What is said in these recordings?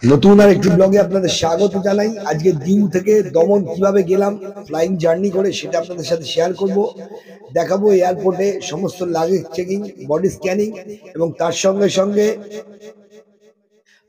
নতুন আর একটি ব্লগে আপনাদের স্বাগত জানাই। আজকে দিউ থেকে দমন কিভাবে গেলাম ফ্লাইং জার্নি করে সেটা আপনাদের সাথে শেয়ার করব। দেখাবো এয়ারপোর্টে সমস্ত লাগেজ চেকিং, বডি স্ক্যানিং এবং তার সঙ্গে সঙ্গে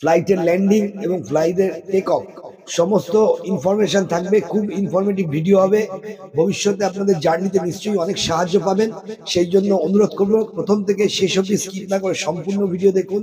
ফ্লাইটের ল্যান্ডিং এবং ফ্লাইটের টেক অফ সমস্ত ইনফরমেশন থাকবে। খুব ইনফরমেটিভ ভিডিও হবে। ভবিষ্যতে আপনাদের জার্নিতে নিশ্চয়ই অনেক সাহায্য পাবেন। সেই জন্য অনুরোধ করব প্রথম থেকে শেষ অবধি স্কিপ না করে সম্পূর্ণ ভিডিও দেখুন।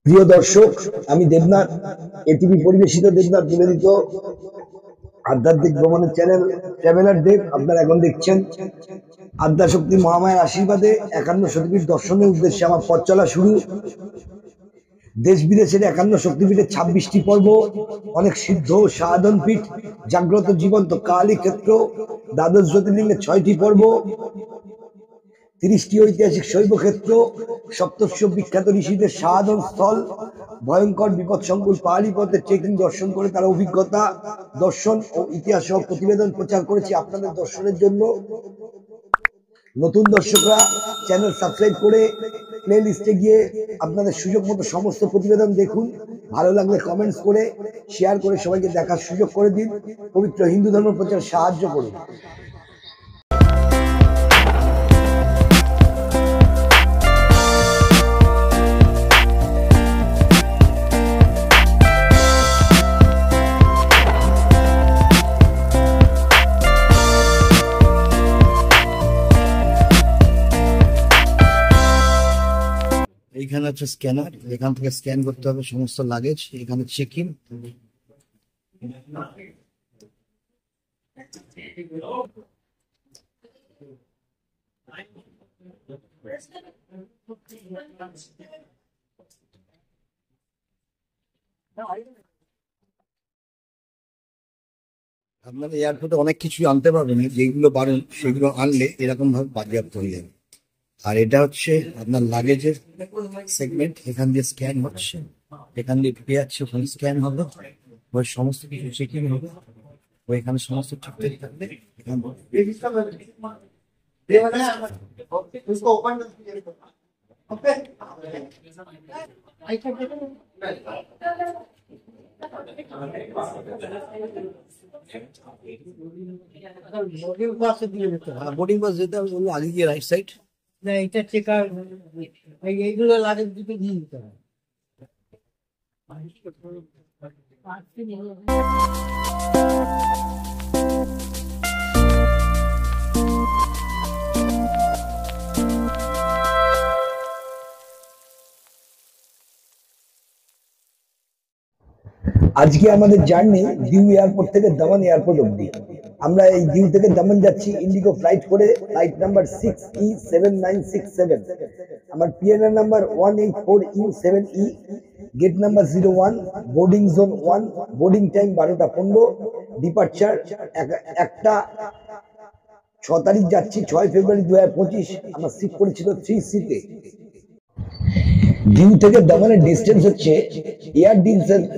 প্রিয় দর্শক, আমি দেবনাথ, এটিভি পরিবেশিত দেবনাথ নিবেদিত আধ্যাত্মিক ভ্রমণের চ্যানেল ট্রাভেলার দেব। আপনারা এখন দেখছেন আদ্যাশক্তি মহামায়ার আশীর্বাদে 51 শক্তিপীঠ দর্শনের উদ্দেশ্যে আমার পথ চলা শুরু। দেশ বিদেশের 51 শক্তিপীঠের 26টি পর্ব, অনেক সিদ্ধ সাধন পীঠ, জাগ্রত জীবন্ত কালী ক্ষেত্র, দ্বাদশ জ্যোতির্লিঙ্গের 6টি পর্ব, 30টি ঐতিহাসিক শৈব ক্ষেত্র, সপ্তর্ষি বিখ্যাত ঋষিদের সাধন স্থল, ভয়ঙ্কর বিপদ সংকুল পাহাড়ি পথে ট্রেকিং দর্শন করে তার অভিজ্ঞতা, দর্শন ও ইতিহাস সহ প্রতিবেদন প্রচার করেছি আপনাদের দর্শনের জন্য। নতুন দর্শকরা চ্যানেল সাবস্ক্রাইব করে প্লে লিস্টে গিয়ে আপনাদের সুযোগ মতো সমস্ত প্রতিবেদন দেখুন। ভালো লাগলে কমেন্টস করে শেয়ার করে সবাইকে দেখার সুযোগ করে দিন। পবিত্র হিন্দু ধর্ম প্রচার সাহায্য করুন। এখানে হচ্ছে স্ক্যানার, এখান থেকে স্ক্যান করতে হবে সমস্ত লাগেজ। এখানে চেক ইন, আপনারা এয়ারপোর্টে অনেক কিছুই আনতে পারবেন, যেগুলো পারেন সেগুলো আনলে এরকম ভাবে বাজেয়াপ্ত হয়ে যাবে। আর এটা হচ্ছে আপনার লাগেজের সেগমেন্ট, এখান দিয়ে স্ক্যান হচ্ছে, এখান দিয়ে ঢুকে যাচ্ছে, ওখানে স্ক্যান হবে, ওই সমস্ত কিছু চেকিং হবে, ওইখানে সমস্ত ঠিকঠাক থাকবে। বোর্ডিং পাস যেতে হবে, আগে গিয়ে রাইট সাইড না, এটা চেকার এইগুলো লাগে, দুটো দিয়ে দিতে হবে। আজকে আমাদের জার্নি দিউ এয়ারপোর্ট থেকে দামান এয়ারপোর্ট অব্দি। আমরা এই দিউ থেকে দামান যাচ্ছি ইন্ডিগো ফ্লাইট করে, ফ্লাইট নাম্বার 6E7967। আমার PNR number 184U7E, gate number 01, boarding zone 1, boarding time 12টা 15, ডিপার্চার 1টা 6 তারিখ যাচ্ছি 6 ফেব্রুয়ারি 2025। আমার সিট করেছিল 3C-তে। দিউ থেকে দামানের ডিস্টেন্স হচ্ছে, এয়ার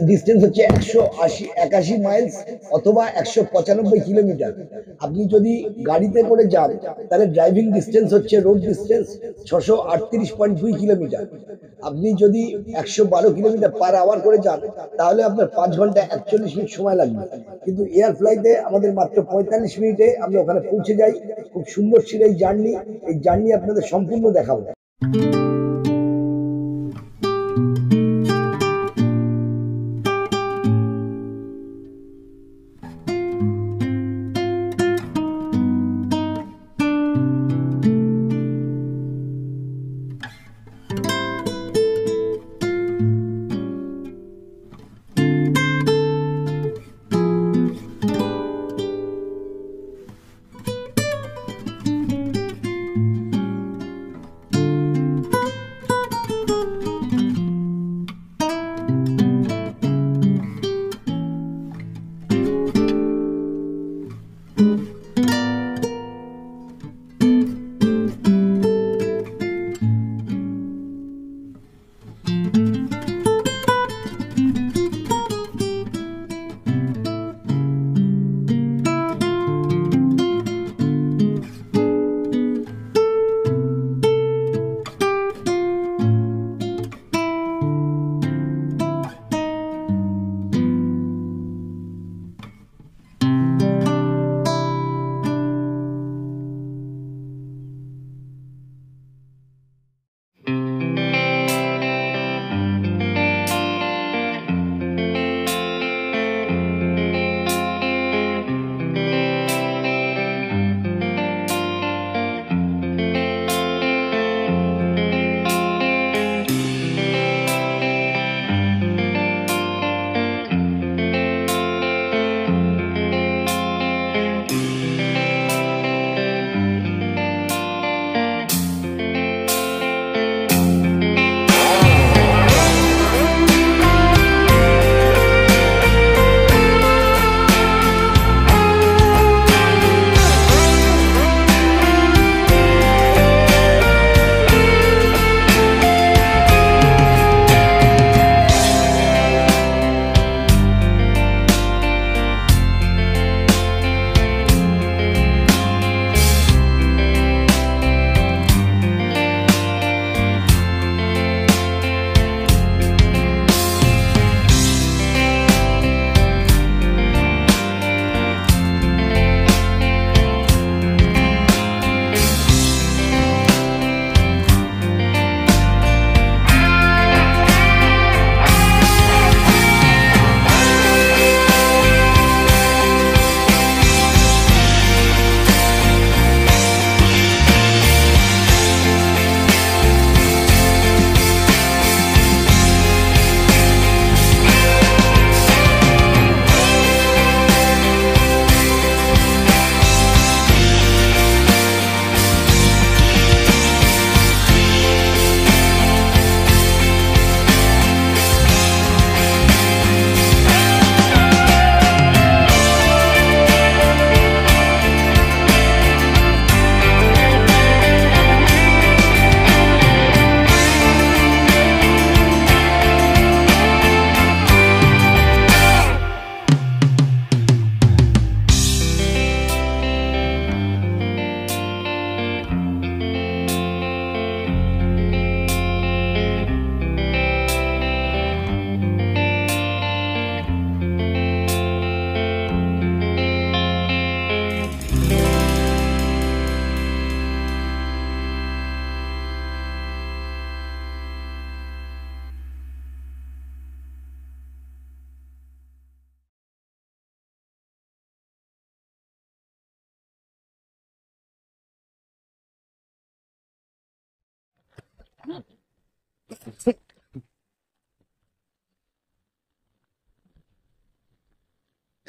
ডিস্টেন্স হচ্ছে 181 মাইলস অথবা 195 কিলোমিটার। আপনি যদি গাড়িতে করে যান তাহলে ড্রাইভিং ডিস্টেন্স হচ্ছে, রোড ডিস্টেন্স 638.2 কিলোমিটার। আপনি যদি 112 কিলোমিটার পার আওয়ার করে যান তাহলে আপনার 5 ঘন্টা 41 মিনিট সময় লাগবে। কিন্তু এয়ার ফ্লাইটে আমাদের মাত্র 45 মিনিটে আমরা ওখানে পৌঁছে যাই। খুব সুন্দর ছিল এই জার্নি। এই জার্নি আপনাদের সম্পূর্ণ দেখাবো।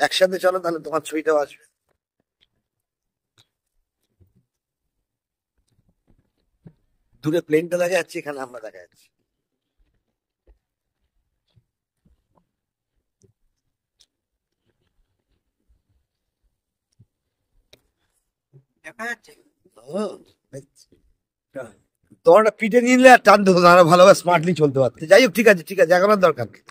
একসাথে চলো, তাহলে তোমার ছবিটাও আসবে। দূরে প্লেনটা দেখা যাচ্ছে, এখানে আমরা দেখা যাচ্ছে। দেখা যাচ্ছে। তোমার পিঠে নিয়ে নিলে আর টানতে হতো না, ভালোভাবে স্মার্টলি চলতে পারতে। যাই হোক, ঠিক আছে ঠিক আছে, এখন আর দরকার নেই।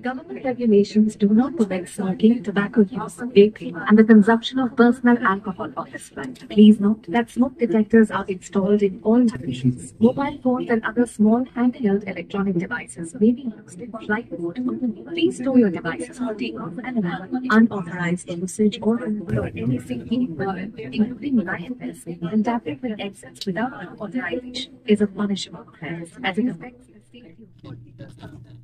Government regulations do not permit smoking, tobacco use, vaping, and the consumption of personal alcohol on this front. Please note that smoke detectors are installed in all locations. Mobile phones and other small handheld electronic devices may be used in flight mode only. Please store your devices for takeoff and landing. Unauthorized usage or removal of any safety equipment, including life vests and tampering with exits without authorization, is a punishable offense as it affects the safety of all.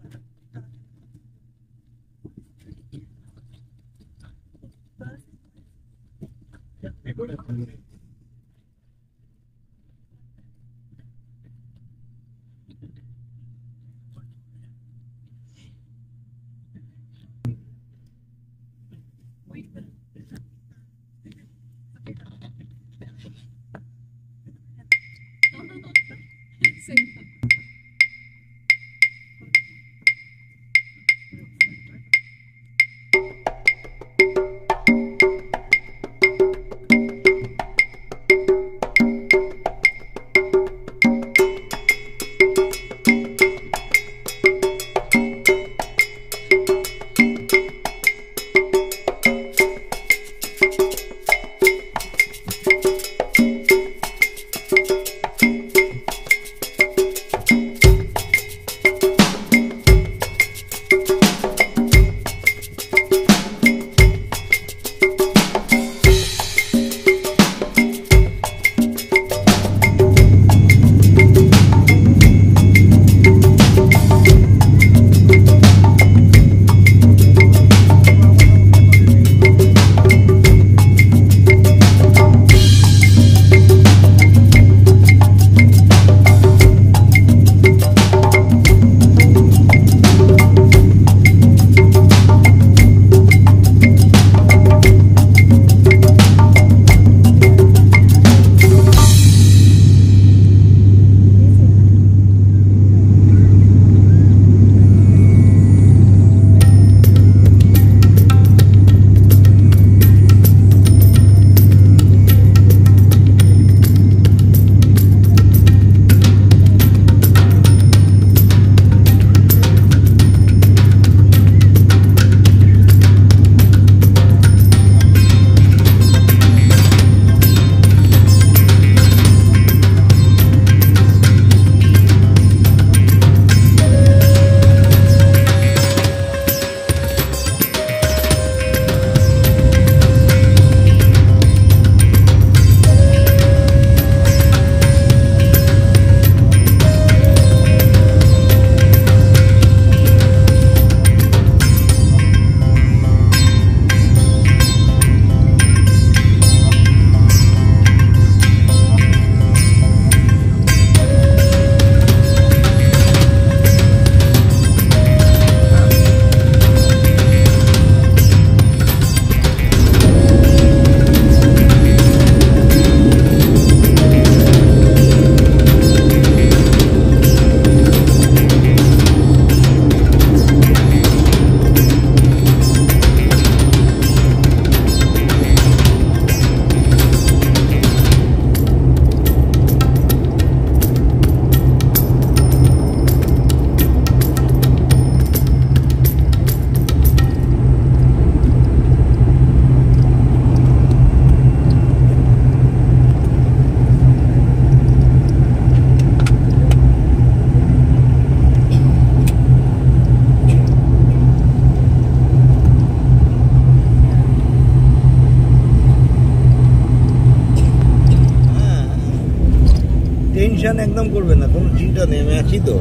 Tension একদম করবে না, কোনো চিন্তা নেই, আমি আছি তো।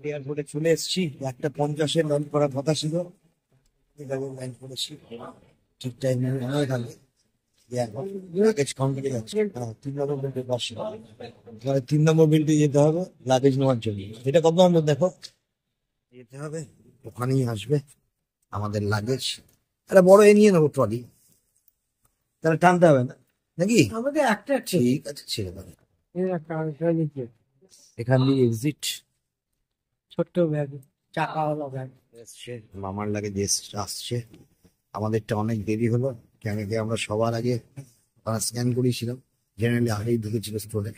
এয়ারপোর্টে চলে এসেছি, 1:50 ল্যান্ড করার কথা ছিল, ল্যান্ড করেছি ঠিক টাইমে। এখানে লাগেজ কাউন্টারে যাচ্ছে, 3 নম্বর বেল্টে বসে, 3 নম্বর বেল্টে যেতে হবে লাগেজ নেওয়ার জন্য। এটা কত নম্বর দেখো, যেতে হবে, ওখানেই আসবে আমাদের লাগেজ। একটা বড় এ নিয়ে নেবো ট্রলি, তাহলে টানতে হবে না নাকি? আমাদের একটা ঠিক আছে, ছেড়ে দেবে। এখান দিয়ে এক্সিট। ছোট্ট ব্যাগ, চাকাওয়ালা ব্যাগ। এসছে মামার লাগেজ আসছে। আমাদেরটা অনেক দেরি হলো, কেন কি আমরা সবার আগে স্ক্যান করিয়েছিলাম, জেনারেলি আগেই ঢুকেছিল স্টোরে।